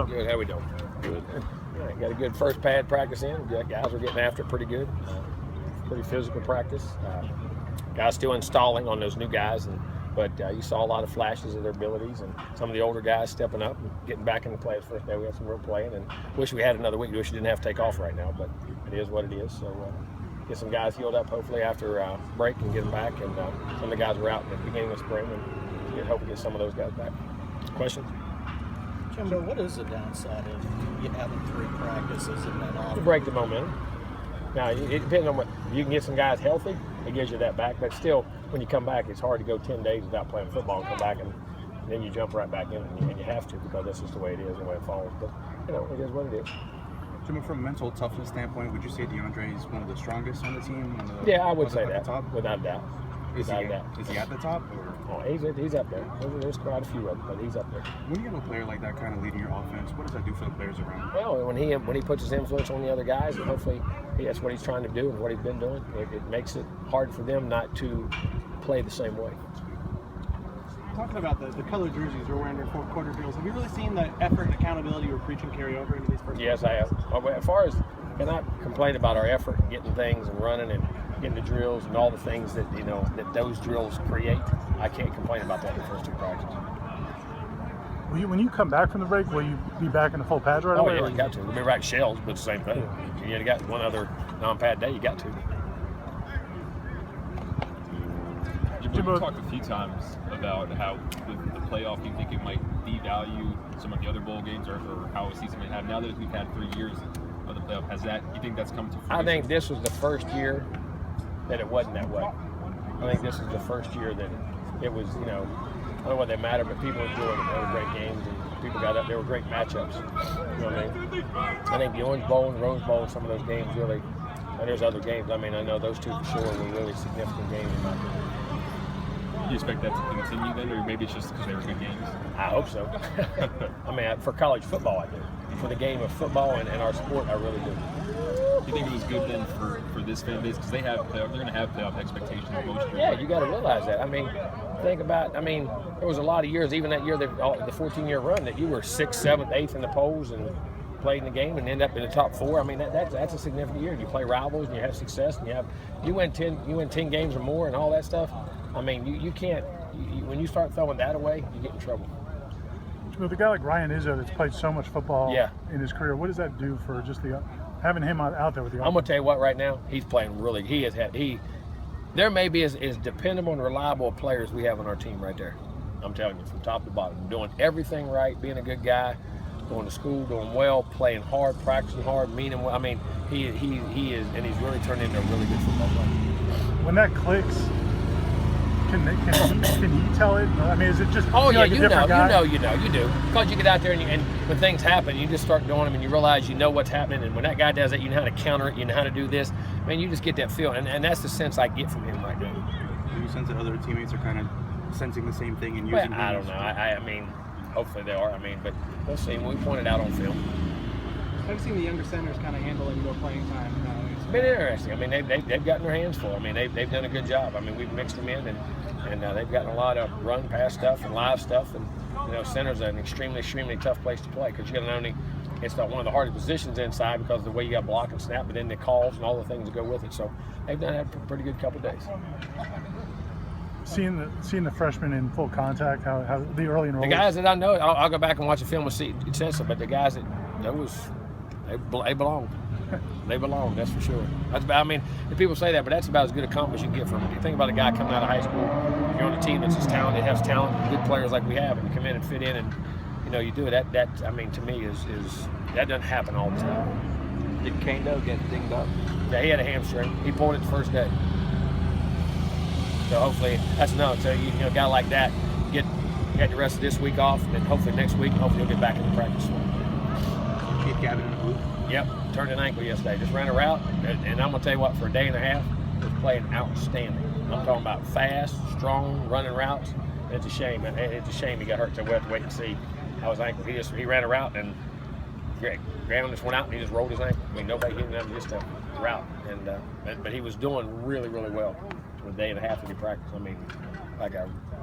Good. How we doing? Good. Yeah, got a good first pad practice in. Guys are getting after it pretty good. Pretty physical practice. Guys still installing on those new guys, but you saw a lot of flashes of their abilities, and some of the older guys stepping up and getting back into play. The first day we had some real playing, and wish we had another week. Wish we didn't have to take off right now, but it is what it is. So get some guys healed up hopefully after break and get them back. And some of the guys were out at the beginning of spring, and hopefully get some of those guys back. Questions? Jimbo, what is the downside of you having 3 practices in that off? To break the momentum. Now, it depends on what you can get some guys healthy. It gives you that back, but still, when you come back, it's hard to go 10 days without playing football and come back and then you jump right back in, and you have to because that's just the way it is and the way it falls. But it is what it is. Jimmy, from a mental toughness standpoint, would you say DeAndre is one of the strongest on the team? Yeah, I would say that, without a doubt. Is he at the top? Or? Oh, he's up there. There's quite a few of them, but he's up there. When you have a player like that kind of leading your offense, what does that do for the players around? Well, when he puts his influence on the other guys, and hopefully that's what he's trying to do and what he's been doing, it makes it hard for them not to play the same way. Talking about the color jerseys we're wearing their fourth quarter drills, have you really seen the effort and accountability we're preaching carry over into these first? Yes, I have. As far as, can I complain about our effort and getting things and running and getting the drills and all the things that that those drills create? I can't complain about that in the first 2 practices. When you come back from the break, will you be back in the full pads right away? Oh yeah, you got to. We'll be right shells, but it's the same thing. You got one other non-pad day, you got to. Jimbo, you talked a few times about how with the playoff, you think it might devalue some of the other bowl games or how a season might have. Now that we've had 3 years of the playoff, you think that's come to fruition? I think this was the first year that it wasn't that way. I think this is the first year that it was, I don't know whether they matter, but people enjoyed it. They were great games, and people got up. They were great matchups. You know what I mean? I think the Orange Bowl and Rose Bowl, some of those games really, and there's other games. I know those 2 for sure were really significant games in my opinion. Do you expect that to continue then, or maybe it's just because they were good games? I hope so. For college football, I do. For the game of football and our sport, I really do. Do you think it was good then for this fan base because they're going to have playoff expectations most years? Yeah, you got to realize that. Think about. There was a lot of years, even that year, the 14-year run, that you were 6th, 7th, 8th in the polls and played in the game and end up in the top 4. That's a significant year. You play rivals and you have success and you win 10 games or more and all that stuff. You can't. When you start throwing that away, you get in trouble. With a guy like Ryan Izzo that's played so much football in his career, what does that do for just having him out there with the offense? I'm gonna tell you what. Right now, he's playing really. There may be as dependable and reliable players we have on our team right there. I'm telling you, from top to bottom, doing everything right, being a good guy, going to school, doing well, playing hard, practicing hard, meaning well. He is, and he's really turned into a really good football player. When that clicks, can he tell it? Is it just you like a different guy? You do. Because you get out there and when things happen, you just start doing them and you realize you know what's happening. And when that guy does it, you know how to counter it, you know how to do this. You just get that feel. And that's the sense I get from him right now. Do you sense that other teammates are kind of sensing the same thing and using I don't know. Hopefully they are. But we'll see. We pointed out on film. I've seen the younger centers kind of handling more playing time. It's been interesting. They've gotten their hands full. They've done a good job. We've mixed them in, and they've gotten a lot of run pass stuff and live stuff. And center's an extremely, extremely tough place to play because you got it's not one of the hardest positions inside because of the way you got to block and snap, but then the calls and all the things that go with it. So they've done a pretty good couple of days. Seeing the freshmen in full contact, how the early enrollment. The guys that I know, I'll go back and watch the film and see it, but the guys they belong. They belong, that's for sure. People say that, but that's about as good a compliment you can get from them. You think about a guy coming out of high school, you're on a team that's as talented, has talent, good players like we have, and you come in and fit in, and you do it. That to me is that doesn't happen all the time. Did Kano get dinged up? Yeah, he had a hamstring. He pulled it the first day. So hopefully that's another. So a guy like that get the rest of this week off, and then hopefully next week, hopefully he'll get back in the practice. Keep Gavin in the booth. Yep, turned an ankle yesterday. Just ran a route, and I'm gonna tell you what, for a day and a half, was playing outstanding. I'm talking about fast, strong, running routes. It's a shame. It's a shame he got hurt. So we have to wait and see how his ankle. He ran a route and Graham just went out and he just rolled his ankle. Nobody hit him, just a route. But he was doing really, really well for a day and a half that he practiced.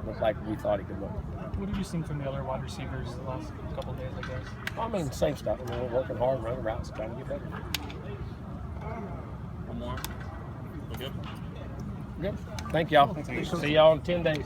Looked like we thought he could look. What have you seen from the other wide receivers the last couple of days, I guess? I mean, same stuff. I mean, we're working hard, running routes, trying to get better. One more. We good? Good. Thank y'all. See y'all in 10 days.